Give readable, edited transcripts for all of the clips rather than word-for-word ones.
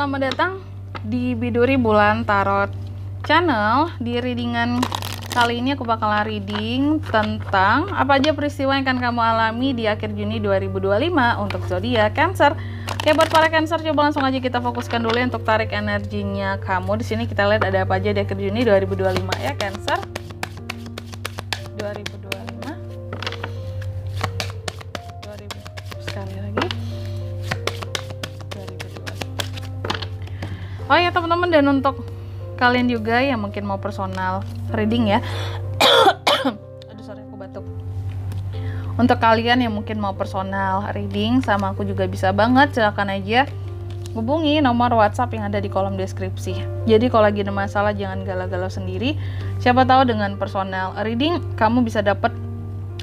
selamat datang di Biduri Bulan Tarot Channel. Di readingan kali ini aku bakal reading tentang apa aja peristiwa yang akan kamu alami di akhir Juni 2025 untuk zodiak Cancer. Oke, buat para Cancer, coba langsung aja kita fokuskan dulu ya untuk tarik energinya kamu. Di sini kita lihat ada apa aja di akhir Juni 2025 ya Cancer. 2025. Sekali lagi. Oh ya teman-teman, dan untuk kalian juga yang mungkin mau personal reading ya. Aduh sorry, aku batuk. Untuk kalian yang mungkin mau personal reading sama aku juga bisa banget, silakan aja hubungi nomor WhatsApp yang ada di kolom deskripsi. Jadi kalau lagi ada masalah jangan galau-galau sendiri. Siapa tahu dengan personal reading kamu bisa dapat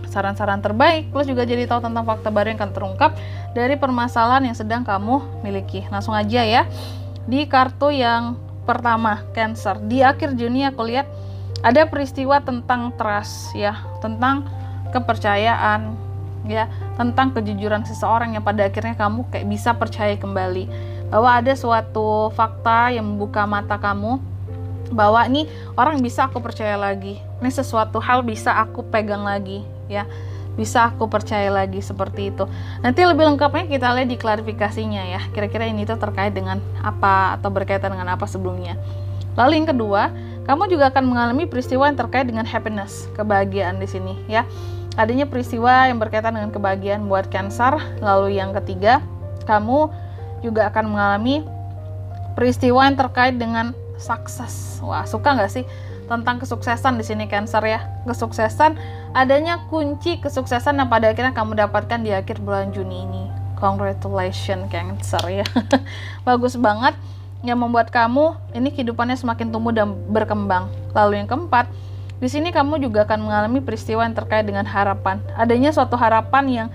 saran-saran terbaik, plus juga jadi tahu tentang fakta baru yang akan terungkap dari permasalahan yang sedang kamu miliki. Langsung aja ya. Di kartu yang pertama Cancer, di akhir Juni aku lihat ada peristiwa tentang trust ya, tentang kepercayaan ya, tentang kejujuran seseorang yang pada akhirnya kamu kayak bisa percaya kembali bahwa ada suatu fakta yang membuka mata kamu bahwa ini orang bisa aku percaya lagi, ini sesuatu hal bisa aku pegang lagi ya, bisa aku percaya lagi, seperti itu. Nanti lebih lengkapnya kita lihat di klarifikasinya ya, kira-kira ini tuh terkait dengan apa atau berkaitan dengan apa sebelumnya. Lalu yang kedua, kamu juga akan mengalami peristiwa yang terkait dengan happiness, kebahagiaan di sini ya. Adanya peristiwa yang berkaitan dengan kebahagiaan buat Cancer. Lalu yang ketiga, kamu juga akan mengalami peristiwa yang terkait dengan sukses. Wah, suka nggak sih tentang kesuksesan di sini Cancer ya? Kesuksesan, adanya kunci kesuksesan yang pada akhirnya kamu dapatkan di akhir bulan Juni ini. Congratulations Cancer ya. Bagus banget, yang membuat kamu ini kehidupannya semakin tumbuh dan berkembang. Lalu yang keempat, di sini kamu juga akan mengalami peristiwa yang terkait dengan harapan. Adanya suatu harapan yang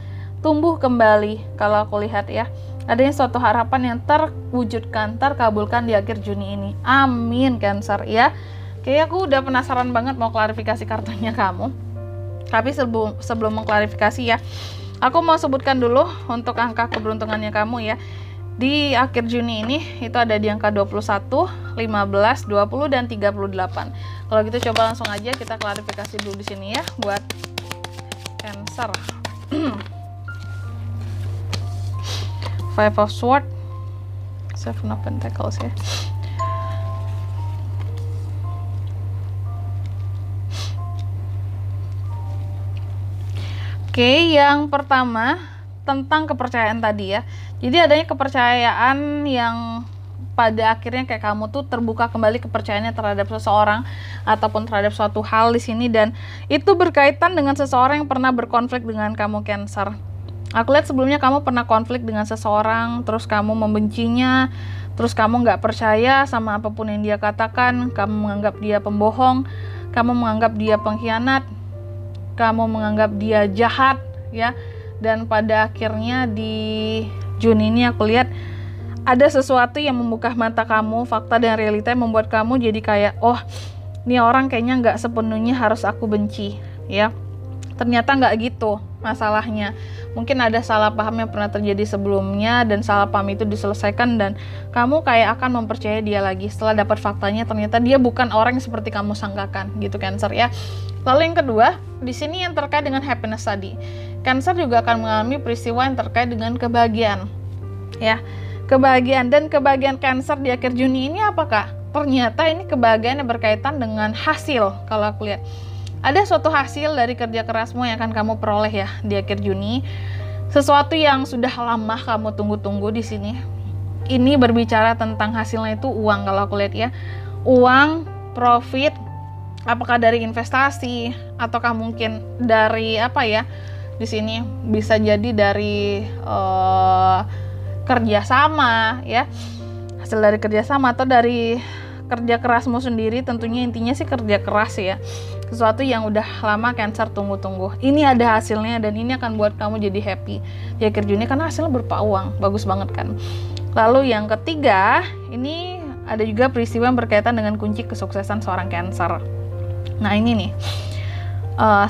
tumbuh kembali kalau aku lihat ya. Adanya suatu harapan yang terwujudkan, terkabulkan di akhir Juni ini. Amin Cancer ya. Kayaknya aku udah penasaran banget mau klarifikasi kartunya kamu. Tapi sebelum mengklarifikasi ya, aku mau sebutkan dulu untuk angka keberuntungannya kamu ya. Di akhir Juni ini itu ada di angka 21, 15, 20 dan 38. Kalau gitu coba langsung aja kita klarifikasi dulu di sini ya buat Cancer. Five of Swords, Seven of Pentacles ya. Oke, yang pertama tentang kepercayaan tadi ya. Jadi adanya kepercayaan yang pada akhirnya kayak kamu tuh terbuka kembali kepercayaannya terhadap seseorang ataupun terhadap suatu hal di sini, dan itu berkaitan dengan seseorang yang pernah berkonflik dengan kamu Cancer. Aku lihat sebelumnya kamu pernah konflik dengan seseorang, terus kamu membencinya, terus kamu nggak percaya sama apapun yang dia katakan, kamu menganggap dia pembohong, kamu menganggap dia pengkhianat, kamu menganggap dia jahat ya. Dan pada akhirnya di Juni ini aku lihat ada sesuatu yang membuka mata kamu, fakta dan realita yang membuat kamu jadi kayak, oh ini orang kayaknya nggak sepenuhnya harus aku benci ya. Ternyata nggak gitu masalahnya. Mungkin ada salah paham yang pernah terjadi sebelumnya dan salah paham itu diselesaikan dan kamu kayak akan mempercayai dia lagi setelah dapat faktanya ternyata dia bukan orang yang seperti kamu sangkakan gitu Cancer ya. Lalu yang kedua, di sini yang terkait dengan happiness tadi. Cancer juga akan mengalami peristiwa yang terkait dengan kebahagiaan. Ya, kebahagiaan, dan kebahagiaan Cancer di akhir Juni ini apakah? Ternyata ini kebahagiaan yang berkaitan dengan hasil. Kalau aku lihat, ada suatu hasil dari kerja kerasmu yang akan kamu peroleh ya di akhir Juni. Sesuatu yang sudah lama kamu tunggu-tunggu di sini. Ini berbicara tentang hasilnya itu uang kalau aku lihat ya. Uang, profit, apakah dari investasi ataukah mungkin dari apa ya? Di sini bisa jadi dari kerjasama ya, hasil dari kerjasama atau dari kerja kerasmu sendiri. Tentunya intinya sih kerja keras ya, sesuatu yang udah lama Cancer tunggu-tunggu. Ini ada hasilnya dan ini akan buat kamu jadi happy di akhir Juni karena hasilnya berupa uang. Bagus banget kan. Lalu yang ketiga, ini ada juga peristiwa yang berkaitan dengan kunci kesuksesan seorang Cancer. Nah ini nih,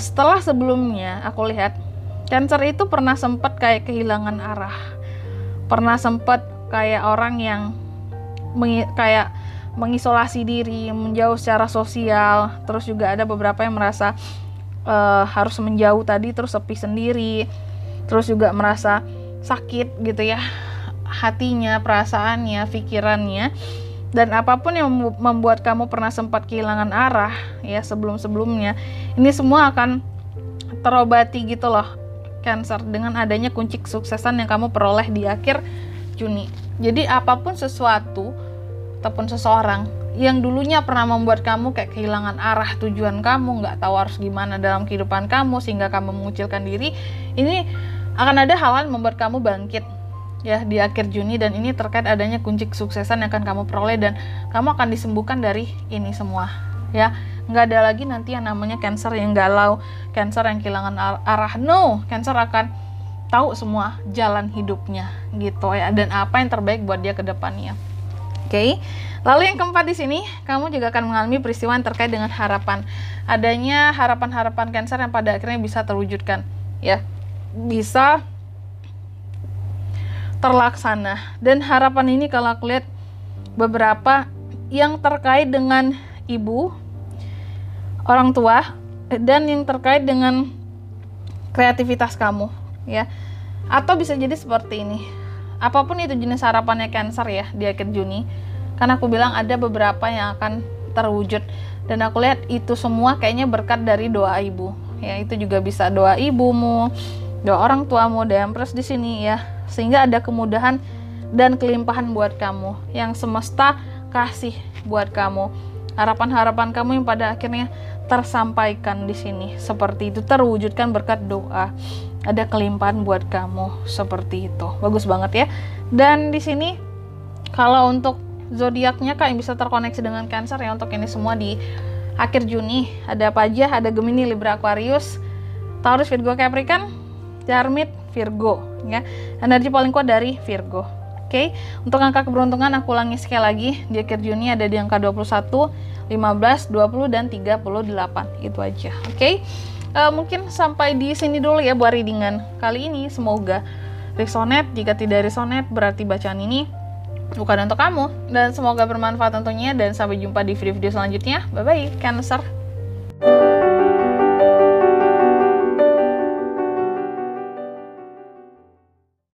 setelah sebelumnya aku lihat Cancer itu pernah sempat kayak kehilangan arah, pernah sempat kayak orang yang kayak mengisolasi diri, menjauh secara sosial. Terus juga ada beberapa yang merasa harus menjauh tadi, terus sepi sendiri, terus juga merasa sakit gitu ya, hatinya, perasaannya, pikirannya. Dan apapun yang membuat kamu pernah sempat kehilangan arah ya sebelum-sebelumnya, ini semua akan terobati gitu loh, Cancer, dengan adanya kunci kesuksesan yang kamu peroleh di akhir Juni. Jadi apapun sesuatu ataupun seseorang yang dulunya pernah membuat kamu kayak kehilangan arah, tujuan kamu, nggak tahu harus gimana dalam kehidupan kamu sehingga kamu mengucilkan diri, ini akan ada hal yang membuat kamu bangkit ya di akhir Juni, dan ini terkait adanya kunci kesuksesan yang akan kamu peroleh, dan kamu akan disembuhkan dari ini semua ya. Nggak ada lagi nanti yang namanya Cancer yang galau, Cancer yang kehilangan arah. No, Cancer akan tahu semua jalan hidupnya gitu ya, dan apa yang terbaik buat dia ke depannya. Oke. Lalu yang keempat di sini, kamu juga akan mengalami peristiwa yang terkait dengan harapan. Adanya harapan-harapan Cancer yang pada akhirnya bisa terwujudkan ya. Bisa terlaksana. Dan harapan ini kalau aku lihat beberapa yang terkait dengan ibu, orang tua, dan yang terkait dengan kreativitas kamu ya. Atau bisa jadi seperti ini, apapun itu jenis harapannya Cancer ya di akhir Juni, karena aku bilang ada beberapa yang akan terwujud, dan aku lihat itu semua kayaknya berkat dari doa ibu ya. Itu juga bisa doa ibumu, doa orang tuamu, dan plus di sini ya, sehingga ada kemudahan dan kelimpahan buat kamu yang semesta kasih buat kamu. Harapan-harapan kamu yang pada akhirnya tersampaikan di sini seperti itu, terwujudkan berkat doa. Ada kelimpahan buat kamu seperti itu. Bagus banget ya. Dan di sini kalau untuk zodiaknya Kak yang bisa terkoneksi dengan Cancer ya, untuk ini semua di akhir Juni ada apa aja? Ada Gemini, Libra, Aquarius, Taurus, Virgo, Capricorn, Jarmit, Virgo ya. Energi paling kuat dari Virgo. Oke. Untuk angka keberuntungan aku ulangi sekali lagi, di akhir Juni ada di angka 21, 15, 20 dan 38. Itu aja. Oke. Mungkin sampai di sini dulu ya buat readingan kali ini. Semoga resonate. Jika tidak resonate berarti bacaan ini bukan untuk kamu, dan semoga bermanfaat tentunya, dan sampai jumpa di video-video selanjutnya. Bye bye Cancer.